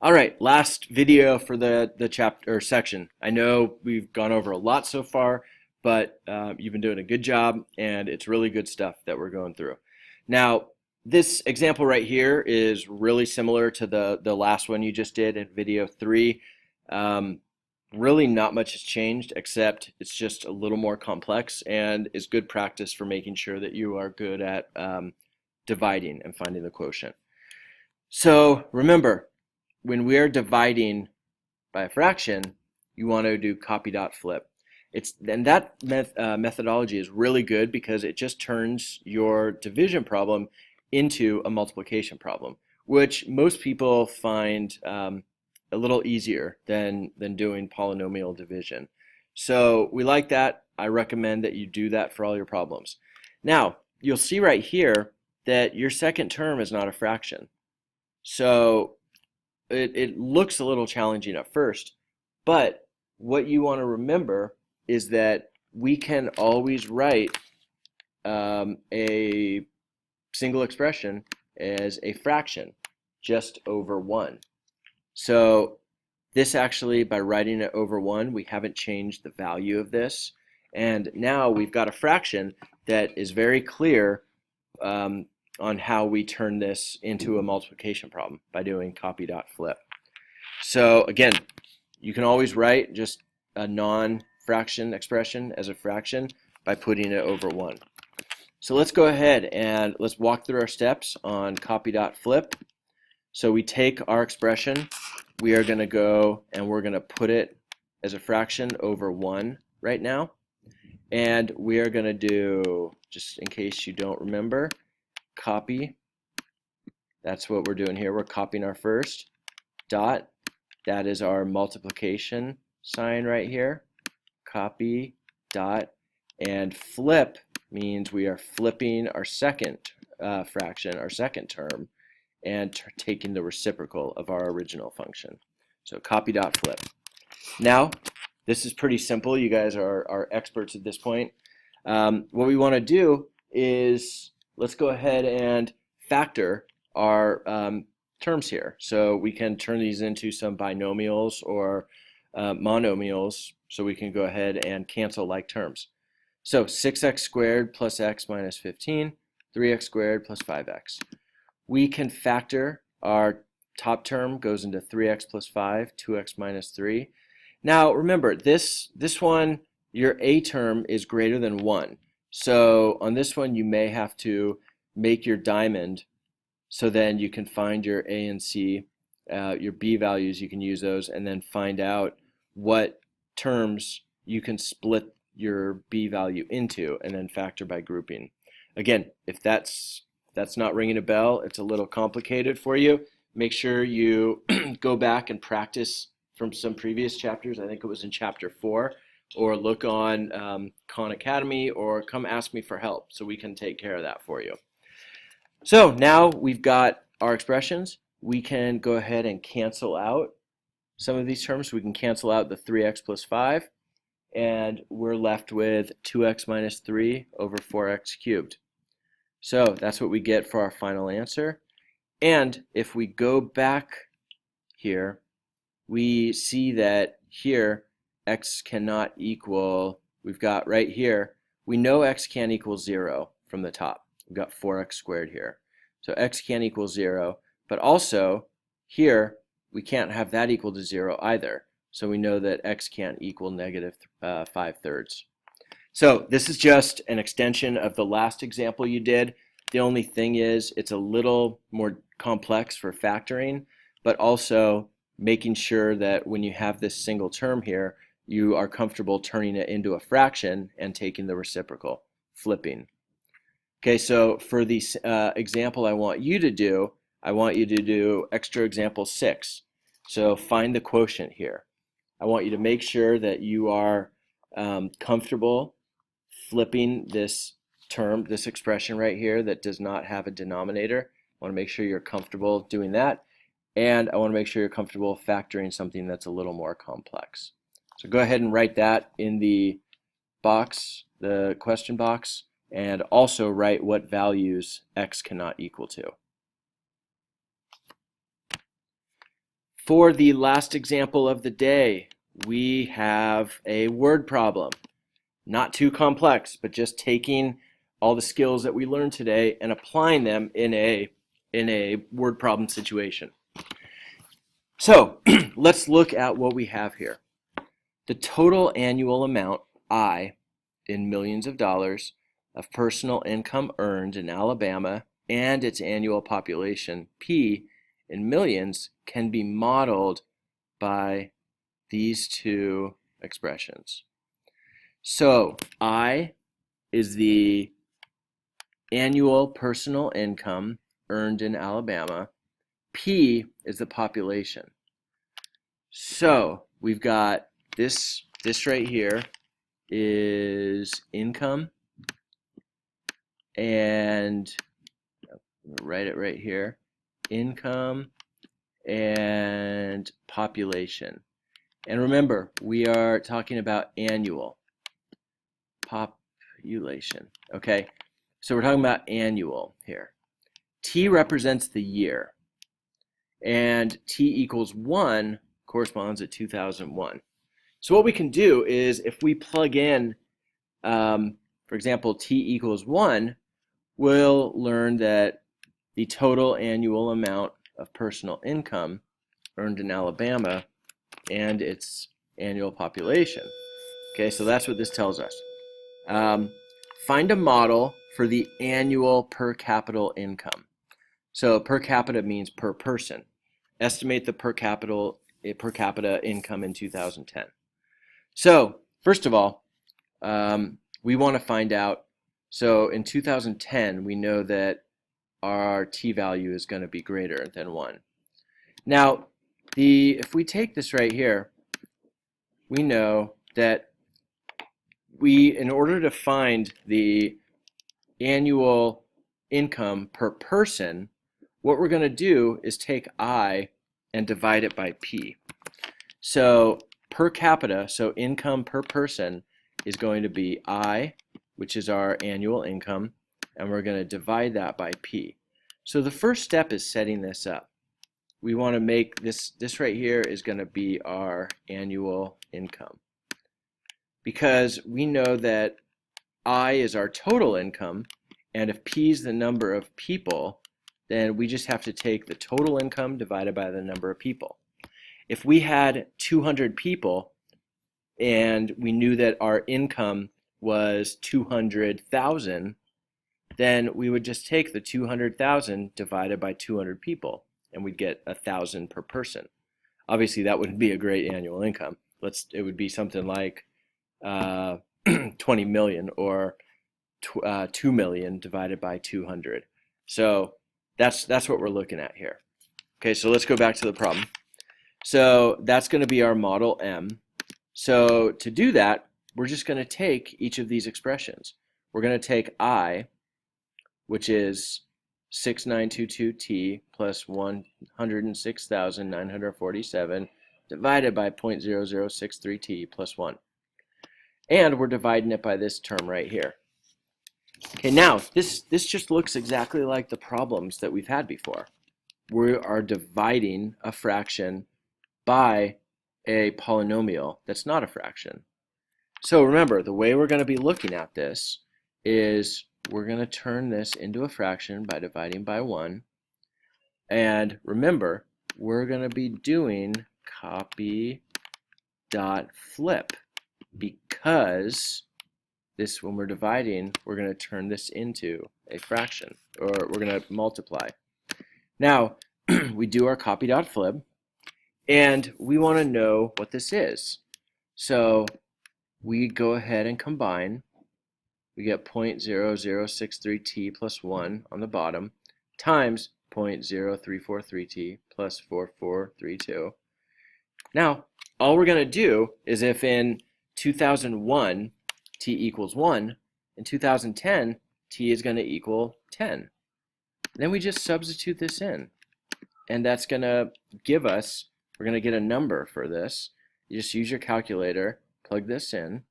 All right, last video for the chapter or section. I know we've gone over a lot so far, but you've been doing a good job, and it's really good stuff that we're going through. Now, this example right here is really similar to the last one you just did in video 3. Really not much has changed, except it's just a little more complex and is good practice for making sure that you are good at dividing and finding the quotient. So remember, when we are dividing by a fraction, you want to do copy dot flip. And that methodology is really good because it just turns your division problem into a multiplication problem, which most people find a little easier than doing polynomial division. So we like that. I recommend that you do that for all your problems. Now, you'll see right here that your second term is not a fraction. So it looks a little challenging at first, but what you want to remember is that we can always write a single expression as a fraction just over 1. So this actually, by writing it over 1, we haven't changed the value of this, and now we've got a fraction that is very clear on how we turn this into a multiplication problem by doing copy dot flip. So again, you can always write just a non-fraction expression as a fraction by putting it over 1. So let's go ahead and let's walk through our steps on copy dot flip. So we take our expression, we are going to go and we're going to put it as a fraction over 1 right now, and we are going to do, just in case you don't remember, copy. That's what we're doing here. We're copying our first dot. That is our multiplication sign right here. Copy dot, and flip means we are flipping our second fraction, our second term, and taking the reciprocal of our original function. So copy dot flip. Now, this is pretty simple. You guys are experts at this point. What we want to do is let's go ahead and factor our terms here. So we can turn these into some binomials or monomials, so we can go ahead and cancel like terms. So 6x squared plus x minus 15, 3x squared plus 5x. We can factor our top term goes into 3x plus 5, 2x minus 3. Now remember, this one, your a term is greater than 1. So on this one, you may have to make your diamond so then you can find your a and c, your b values, you can use those, and then find out what terms you can split your b value into and then factor by grouping. Again, if that's not ringing a bell, it's a little complicated for you, make sure you go back and practice from some previous chapters. I think it was in chapter 4. Or look on Khan Academy, or come ask me for help so we can take care of that for you. So now we've got our expressions. We can go ahead and cancel out some of these terms. We can cancel out the 3x plus 5, and we're left with 2x minus 3 over 4x cubed. So that's what we get for our final answer. And if we go back here, we see that here x cannot equal, we've got right here, we know x can't equal 0 from the top. We've got 4x squared here. So x can't equal 0, but also here we can't have that equal to 0 either. So we know that x can't equal negative 5/3. So this is just an extension of the last example you did. The only thing is it's a little more complex for factoring, but also making sure that when you have this single term here, you are comfortable turning it into a fraction and taking the reciprocal, flipping. Okay, so for the example I want you to do extra example 6. So find the quotient here. I want you to make sure that you are comfortable flipping this term, this expression right here that does not have a denominator. I want to make sure you're comfortable doing that. And I want to make sure you're comfortable factoring something that's a little more complex. So go ahead and write that in the box, the question box, and also write what values x cannot equal to. For the last example of the day, we have a word problem. Not too complex, but just taking all the skills that we learned today and applying them in a word problem situation. So let's look at what we have here. The total annual amount, I, in millions of dollars, of personal income earned in Alabama and its annual population, P, in millions, can be modeled by these two expressions. So I is the annual personal income earned in Alabama. P is the population. So we've got this right here is income, and write it right here, income and population. And remember, we are talking about annual population, okay? So we're talking about annual here. T represents the year, and T equals 1 corresponds to 2001. So what we can do is if we plug in, for example, T equals 1, we'll learn that the total annual amount of personal income earned in Alabama and its annual population. Okay, so that's what this tells us. Find a model for the annual per capita income. So per capita means per person. Estimate the per capita income in 2010. So first of all, we want to find out, so in 2010 we know that our t value is going to be greater than 1. Now if we take this right here, we know that in order to find the annual income per person, what we're going to do is take I and divide it by P. So per capita, so income per person, is going to be I, which is our annual income, and we're going to divide that by P. So the first step is setting this up. We want to make this right here is going to be our annual income, because we know that I is our total income, and if P is the number of people, then we just have to take the total income divided by the number of people. If we had 200 people and we knew that our income was 200,000, then we would just take the 200,000 divided by 200 people, and we'd get 1,000 per person. Obviously, that wouldn't be a great annual income. It would be something like 20 million or 2 million divided by 200. So that's what we're looking at here. Okay, so let's go back to the problem. So that's going to be our model M. So to do that, we're just going to take each of these expressions. We're going to take I, which is 6922t plus 106,947 divided by 0.0063t plus 1. And we're dividing it by this term right here. Okay, now this just looks exactly like the problems that we've had before. We are dividing a fraction by a polynomial that's not a fraction. So remember, the way we're going to be looking at this is we're going to turn this into a fraction by dividing by 1. And remember, we're going to be doing copy dot flip, because when we're dividing, we're going to turn this into a fraction, or we're going to multiply. Now, we do our copy dot flip, and we want to know what this is. So we go ahead and combine. We get 0.0063t plus 1 on the bottom times 0.0343t plus 4432. Now, all we're going to do is, if in 2001 t equals 1, in 2010 t is going to equal 10. Then we just substitute this in, and that's going to give us, we're going to get a number for this. You just use your calculator, plug this in,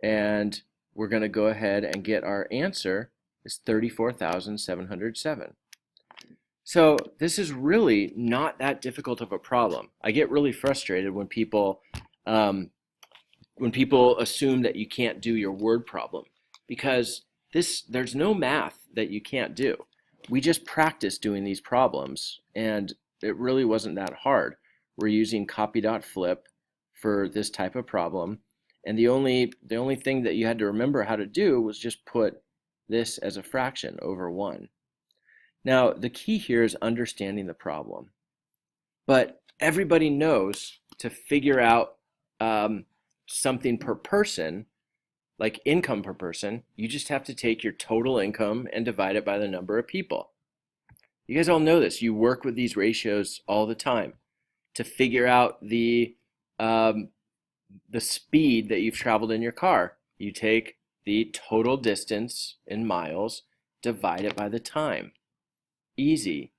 and we're going to go ahead and get our answer is 34,707. So this is really not that difficult of a problem. I get really frustrated um, when people assume that you can't do your word problem, because there's no math that you can't do. We just practice doing these problems, and it really wasn't that hard. We're using copy.flip for this type of problem, and the only thing that you had to remember how to do was just put this as a fraction over 1. Now, the key here is understanding the problem. But everybody knows to figure out something per person, like income per person, you just have to take your total income and divide it by the number of people. You guys all know this. You work with these ratios all the time to figure out the speed that you've traveled in your car. You take the total distance in miles, divide it by the time. Easy.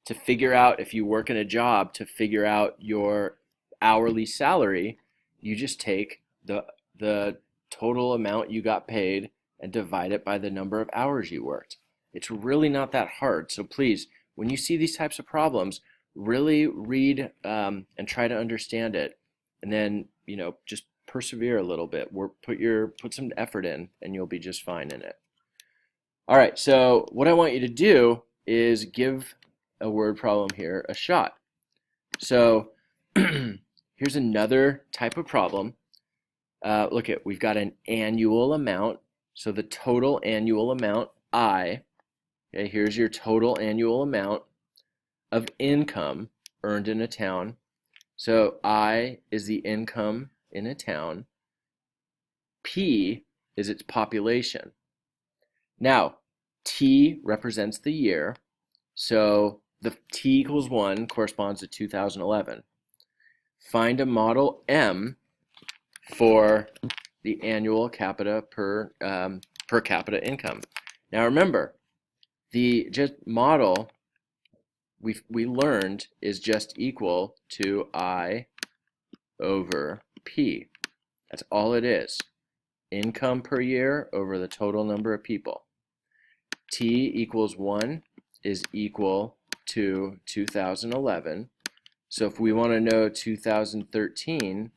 To figure out, if you work in a job, to figure out your hourly salary, you just take the total amount you got paid and divide it by the number of hours you worked. It's really not that hard. So please, when you see these types of problems, really read and try to understand it, and then just persevere a little bit. Put some effort in, and you'll be just fine in it. All right. So what I want you to do is give a word problem here a shot. So here's another type of problem. Look at, we've got an annual amount. So the total annual amount, I, okay, here's your total annual amount of income earned in a town. So I is the income in a town. P is its population. Now, T represents the year. So the T equals 1 corresponds to 2011. Find a model M for the annual capita per capita income. Now remember, the just model we learned is just equal to I over P. That's all it is. Income per year over the total number of people. T equals 1 is equal to 2011. So if we want to know 2013,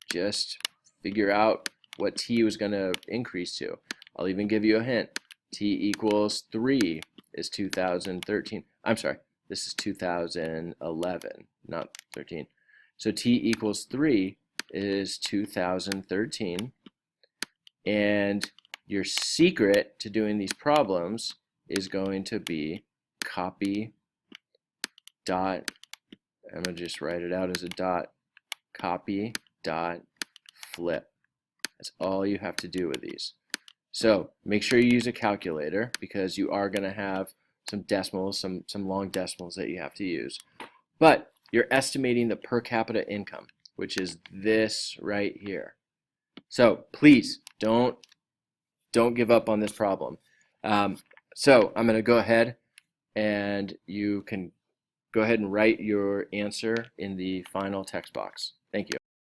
just figure out what T was going to increase to. I'll even give you a hint. T equals 3 is 2013. I'm sorry, this is 2011, not 13. So T equals 3 is 2013. And your secret to doing these problems is going to be copy dot, I'm going to just write it out as a dot, copy dot flip. That's all you have to do with these. So make sure you use a calculator, because you are going to have some decimals, some long decimals that you have to use. But you're estimating the per capita income, which is this right here. So please don't give up on this problem. So I'm going to go ahead, and you can go ahead and write your answer in the final text box. Thank you.